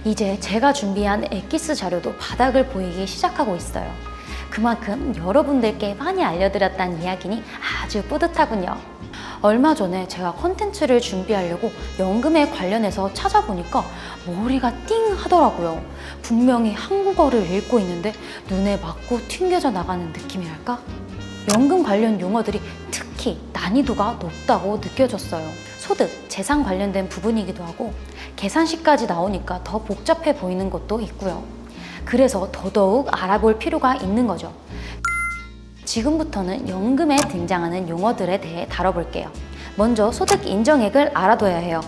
이제 제가 준비한 엑기스 자료도 바닥을 보이기 시작하고 있어요. 그만큼 여러분들께 많이 알려드렸다는 이야기니 아주 뿌듯하군요. 얼마 전에 제가 콘텐츠를 준비하려고 연금에 관련해서 찾아보니까 머리가 띵 하더라고요. 분명히 한국어를 읽고 있는데 눈에 맞고 튕겨져 나가는 느낌이랄까? 연금 관련 용어들이 특히 난이도가 높다고 느껴졌어요. 소득, 재산 관련된 부분이기도 하고 계산식까지 나오니까 더 복잡해 보이는 것도 있고요. 그래서 더더욱 알아볼 필요가 있는 거죠. 지금부터는 연금에 등장하는 용어들에 대해 다뤄볼게요. 먼저 소득 인정액을 알아둬야 해요.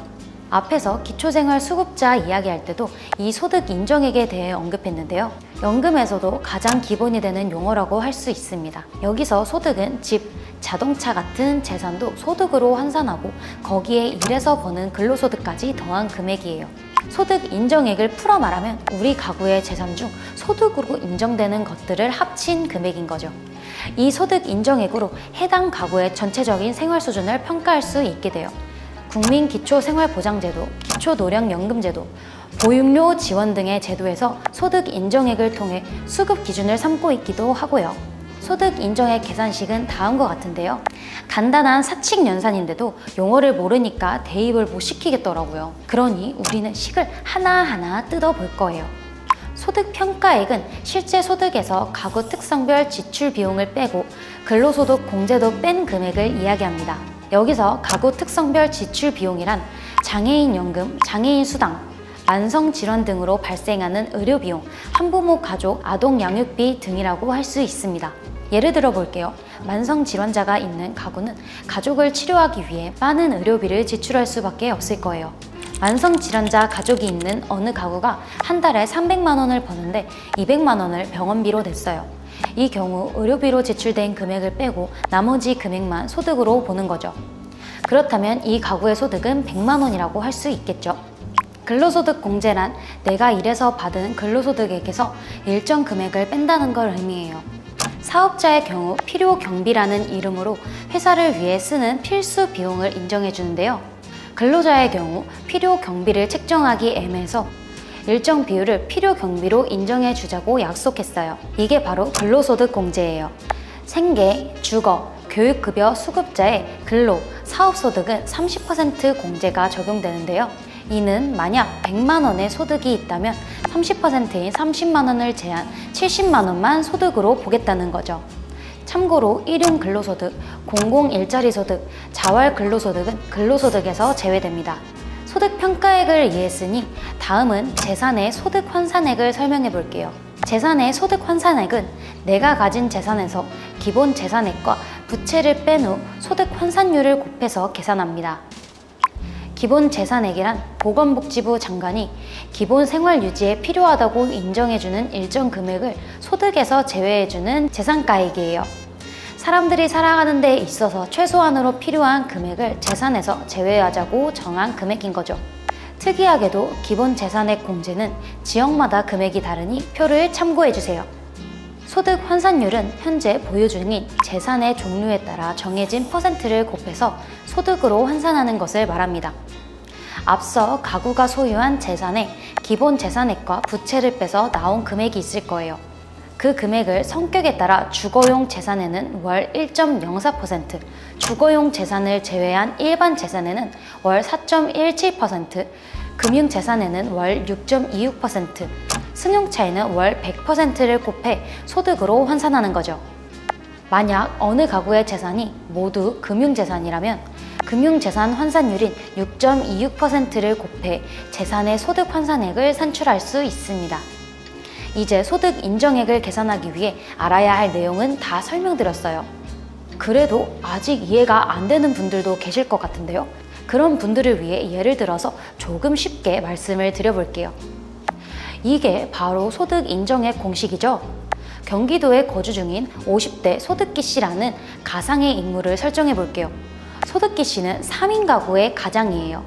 앞에서 기초생활수급자 이야기할 때도 이 소득 인정액에 대해 언급했는데요. 연금에서도 가장 기본이 되는 용어라고 할 수 있습니다. 여기서 소득은 집, 자동차 같은 재산도 소득으로 환산하고 거기에 일해서 버는 근로소득까지 더한 금액이에요. 소득 인정액을 풀어 말하면 우리 가구의 재산 중 소득으로 인정되는 것들을 합친 금액인 거죠. 이 소득 인정액으로 해당 가구의 전체적인 생활 수준을 평가할 수 있게 돼요. 국민기초생활보장제도, 기초노령연금제도, 보육료 지원 등의 제도에서 소득 인정액을 통해 수급 기준을 삼고 있기도 하고요. 소득 인정액 계산식은 다음과 같은데요. 간단한 사칙 연산인데도 용어를 모르니까 대입을 못 시키겠더라고요. 그러니 우리는 식을 하나하나 뜯어볼 거예요. 소득 평가액은 실제 소득에서 가구 특성별 지출 비용을 빼고 근로소득 공제도 뺀 금액을 이야기합니다. 여기서 가구 특성별 지출 비용이란 장애인 연금, 장애인 수당, 만성 질환 등으로 발생하는 의료비용, 한부모 가족, 아동 양육비 등이라고 할 수 있습니다. 예를 들어 볼게요. 만성 질환자가 있는 가구는 가족을 치료하기 위해 많은 의료비를 지출할 수밖에 없을 거예요. 만성 질환자 가족이 있는 어느 가구가 한 달에 300만 원을 버는데 200만 원을 병원비로 냈어요. 이 경우 의료비로 지출된 금액을 빼고 나머지 금액만 소득으로 보는 거죠. 그렇다면 이 가구의 소득은 100만 원이라고 할 수 있겠죠. 근로소득 공제란 내가 일해서 받은 근로소득액에서 일정 금액을 뺀다는 걸 의미해요. 사업자의 경우 필요 경비라는 이름으로 회사를 위해 쓰는 필수 비용을 인정해 주는데요. 근로자의 경우 필요 경비를 책정하기 애매해서 일정 비율을 필요 경비로 인정해 주자고 약속했어요. 이게 바로 근로소득 공제예요. 생계, 주거, 교육급여 수급자의 근로, 사업소득은 30% 공제가 적용되는데요. 이는 만약 100만 원의 소득이 있다면 30%인 30만 원을 제한 70만 원만 소득으로 보겠다는 거죠. 참고로 일용 근로소득, 공공 일자리 소득, 자활 근로소득은 근로소득에서 제외됩니다. 소득 평가액을 이해했으니 다음은 재산의 소득 환산액을 설명해 볼게요. 재산의 소득 환산액은 내가 가진 재산에서 기본 재산액과 부채를 뺀 후 소득 환산율을 곱해서 계산합니다. 기본 재산액이란 보건복지부 장관이 기본 생활 유지에 필요하다고 인정해주는 일정 금액을 소득에서 제외해주는 재산가액이에요. 사람들이 살아가는 데 있어서 최소한으로 필요한 금액을 재산에서 제외하자고 정한 금액인 거죠. 특이하게도 기본 재산액 공제는 지역마다 금액이 다르니 표를 참고해주세요. 소득 환산율은 현재 보유 중인 재산의 종류에 따라 정해진 퍼센트를 곱해서 소득으로 환산하는 것을 말합니다. 앞서 가구가 소유한 재산의 기본 재산액과 부채를 빼서 나온 금액이 있을 거예요. 그 금액을 성격에 따라 주거용 재산에는 월 1.04%, 주거용 재산을 제외한 일반 재산에는 월 4.17%, 금융재산에는 월 6.26%, 승용차에는 월 100%를 곱해 소득으로 환산하는 거죠. 만약 어느 가구의 재산이 모두 금융재산이라면 금융재산 환산율인 6.26%를 곱해 재산의 소득 환산액을 산출할 수 있습니다. 이제 소득 인정액을 계산하기 위해 알아야 할 내용은 다 설명드렸어요. 그래도 아직 이해가 안 되는 분들도 계실 것 같은데요. 그런 분들을 위해 예를 들어서 조금 쉽게 말씀을 드려볼게요. 이게 바로 소득 인정액 공식이죠. 경기도에 거주 중인 50대 소득기 씨라는 가상의 인물을 설정해 볼게요. 소득기 씨는 3인 가구의 가장이에요.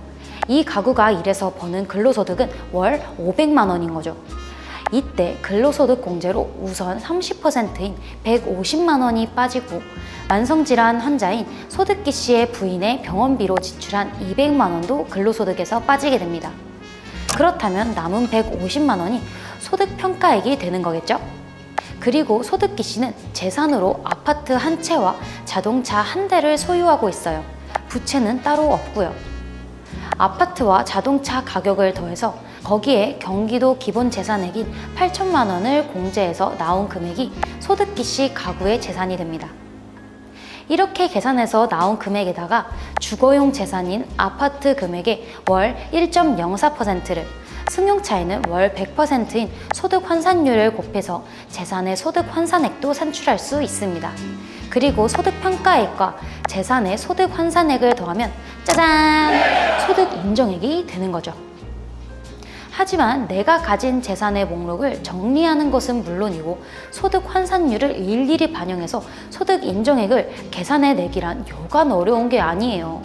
이 가구가 일해서 버는 근로소득은 월 500만 원인 거죠. 이때 근로소득 공제로 우선 30%인 150만 원이 빠지고 만성질환 환자인 소득기 씨의 부인의 병원비로 지출한 200만 원도 근로소득에서 빠지게 됩니다. 그렇다면 남은 150만 원이 소득평가액이 되는 거겠죠? 그리고 소득기시는 재산으로 아파트 한 채와 자동차 한 대를 소유하고 있어요. 부채는 따로 없고요. 아파트와 자동차 가격을 더해서 거기에 경기도 기본재산액인 8천만 원을 공제해서 나온 금액이 소득기시 가구의 재산이 됩니다. 이렇게 계산해서 나온 금액에다가 주거용 재산인 아파트 금액의 월 1.04%를 승용차에는 월 100%인 소득 환산율을 곱해서 재산의 소득 환산액도 산출할 수 있습니다. 그리고 소득 평가액과 재산의 소득 환산액을 더하면 짜잔! 소득 인정액이 되는 거죠. 하지만 내가 가진 재산의 목록을 정리하는 것은 물론이고 소득 환산율을 일일이 반영해서 소득 인정액을 계산해 내기란 여간 어려운 게 아니에요.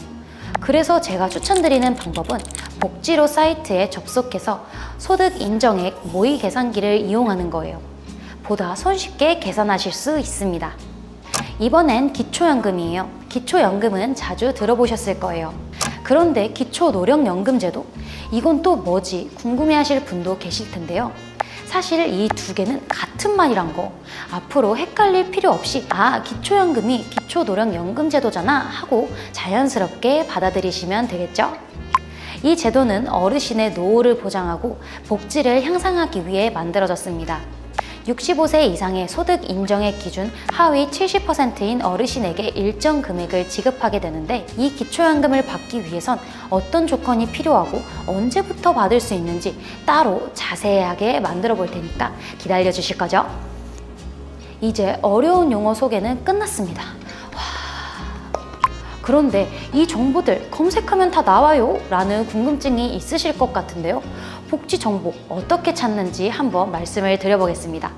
그래서 제가 추천드리는 방법은 복지로 사이트에 접속해서 소득 인정액 모의 계산기를 이용하는 거예요. 보다 손쉽게 계산하실 수 있습니다. 이번엔 기초연금이에요. 기초연금은 자주 들어보셨을 거예요. 그런데 기초노령연금제도? 이건 또 뭐지? 궁금해하실 분도 계실 텐데요. 사실 이 두 개는 같은 말이란 거 앞으로 헷갈릴 필요 없이 기초연금이 기초노령연금제도잖아 하고 자연스럽게 받아들이시면 되겠죠? 이 제도는 어르신의 노후를 보장하고 복지를 향상하기 위해 만들어졌습니다. 65세 이상의 소득 인정액 기준 하위 70%인 어르신에게 일정 금액을 지급하게 되는데 이 기초연금을 받기 위해선 어떤 조건이 필요하고 언제부터 받을 수 있는지 따로 자세하게 만들어 볼 테니까 기다려 주실 거죠? 이제 어려운 용어 소개는 끝났습니다. 그런데 이 정보들 검색하면 다 나와요? 라는 궁금증이 있으실 것 같은데요. 복지 정보 어떻게 찾는지 한번 말씀을 드려보겠습니다.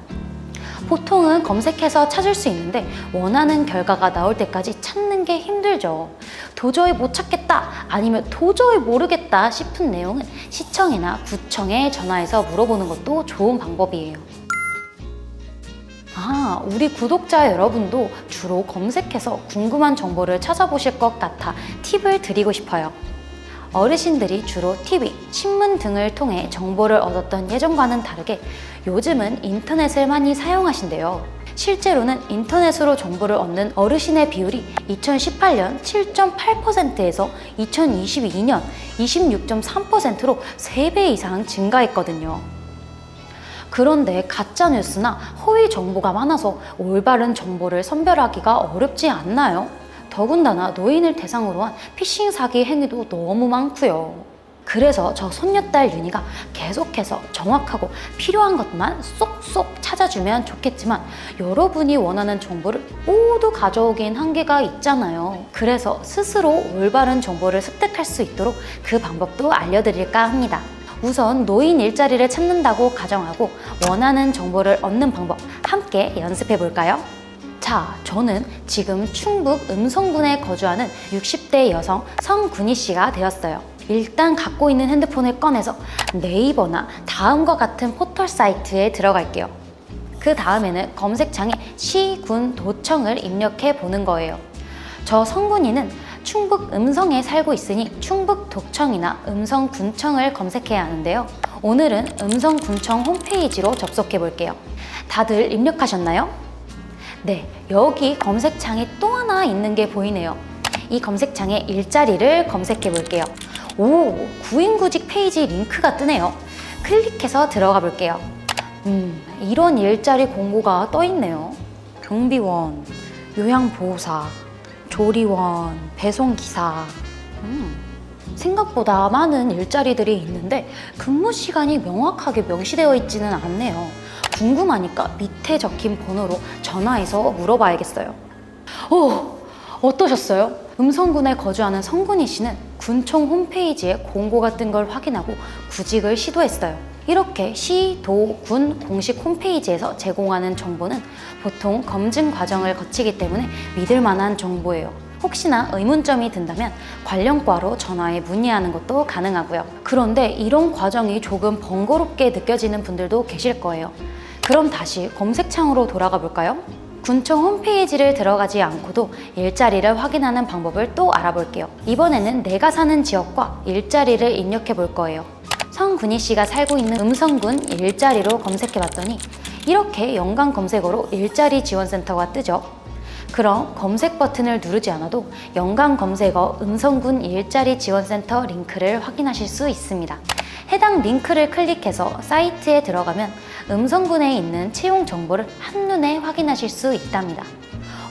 보통은 검색해서 찾을 수 있는데 원하는 결과가 나올 때까지 찾는 게 힘들죠. 도저히 못 찾겠다 아니면 도저히 모르겠다 싶은 내용은 시청이나 구청에 전화해서 물어보는 것도 좋은 방법이에요. 우리 구독자 여러분도 주로 검색해서 궁금한 정보를 찾아보실 것 같아 팁을 드리고 싶어요. 어르신들이 주로 TV, 신문 등을 통해 정보를 얻었던 예전과는 다르게 요즘은 인터넷을 많이 사용하신대요. 실제로는 인터넷으로 정보를 얻는 어르신의 비율이 2018년 7.8%에서 2022년 26.3%로 3배 이상 증가했거든요. 그런데 가짜뉴스나 허위 정보가 많아서 올바른 정보를 선별하기가 어렵지 않나요? 더군다나 노인을 대상으로 한 피싱 사기 행위도 너무 많고요. 그래서 저 손녀딸 윤희가 계속해서 정확하고 필요한 것만 쏙쏙 찾아주면 좋겠지만 여러분이 원하는 정보를 모두 가져오긴 한계가 있잖아요. 그래서 스스로 올바른 정보를 습득할 수 있도록 그 방법도 알려드릴까 합니다. 우선 노인 일자리를 찾는다고 가정하고 원하는 정보를 얻는 방법 함께 연습해 볼까요? 자, 저는 지금 충북 음성군에 거주하는 60대 여성 성군희 씨가 되었어요. 일단 갖고 있는 핸드폰을 꺼내서 네이버나 다음과 같은 포털 사이트에 들어갈게요. 그 다음에는 검색창에 시, 군, 도청을 입력해 보는 거예요. 저 성군이는 충북 음성에 살고 있으니 충북도청이나 음성군청을 검색해야 하는데요. 오늘은 음성군청 홈페이지로 접속해 볼게요. 다들 입력하셨나요? 네, 여기 검색창에 또 하나 있는 게 보이네요. 이 검색창에 일자리를 검색해 볼게요. 오, 구인구직 페이지 링크가 뜨네요. 클릭해서 들어가 볼게요. 이런 일자리 공고가 떠 있네요. 경비원, 요양보호사, 조리원, 배송기사. 생각보다 많은 일자리들이 있는데 근무 시간이 명확하게 명시되어 있지는 않네요. 궁금하니까 밑에 적힌 번호로 전화해서 물어봐야겠어요. 어떠셨어요? 음성군에 거주하는 성군희 씨는 군청 홈페이지에 공고가 뜬 걸 확인하고 구직을 시도했어요. 이렇게 시, 도, 군 공식 홈페이지에서 제공하는 정보는 보통 검증 과정을 거치기 때문에 믿을 만한 정보예요. 혹시나 의문점이 든다면 관련 과로 전화해 문의하는 것도 가능하고요. 그런데 이런 과정이 조금 번거롭게 느껴지는 분들도 계실 거예요. 그럼 다시 검색창으로 돌아가 볼까요? 군청 홈페이지를 들어가지 않고도 일자리를 확인하는 방법을 또 알아볼게요. 이번에는 내가 사는 지역과 일자리를 입력해 볼 거예요. 성군희 씨가 살고 있는 음성군 일자리로 검색해봤더니 이렇게 연관 검색어로 일자리 지원센터가 뜨죠. 그럼 검색 버튼을 누르지 않아도 연관 검색어 음성군 일자리 지원센터 링크를 확인하실 수 있습니다. 해당 링크를 클릭해서 사이트에 들어가면 음성군에 있는 채용 정보를 한눈에 확인하실 수 있답니다.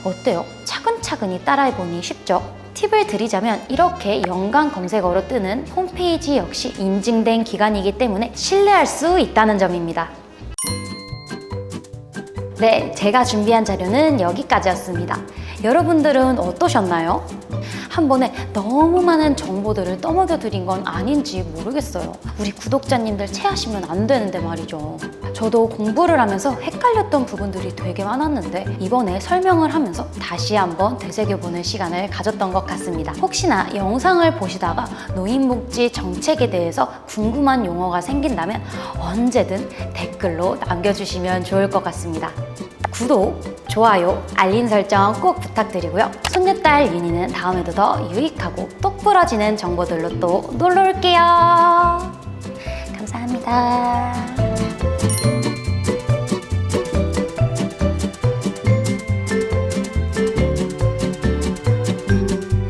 어때요? 차근차근히 따라해보니 쉽죠? 팁을 드리자면 이렇게 연관 검색어로 뜨는 홈페이지 역시 인증된 기관이기 때문에 신뢰할 수 있다는 점입니다. 네, 제가 준비한 자료는 여기까지였습니다. 여러분들은 어떠셨나요? 한 번에 너무 많은 정보들을 떠먹여 드린 건 아닌지 모르겠어요. 우리 구독자님들 체하시면 안 되는데 말이죠. 저도 공부를 하면서 헷갈렸던 부분들이 되게 많았는데 이번에 설명을 하면서 다시 한번 되새겨보는 시간을 가졌던 것 같습니다. 혹시나 영상을 보시다가 노인복지 정책에 대해서 궁금한 용어가 생긴다면 언제든 댓글로 남겨주시면 좋을 것 같습니다. 구독, 좋아요, 알림 설정 꼭 부탁드리고요. 손녀딸 윤희는 다음에도 더 유익하고 똑부러지는 정보들로 또 놀러 올게요. 감사합니다.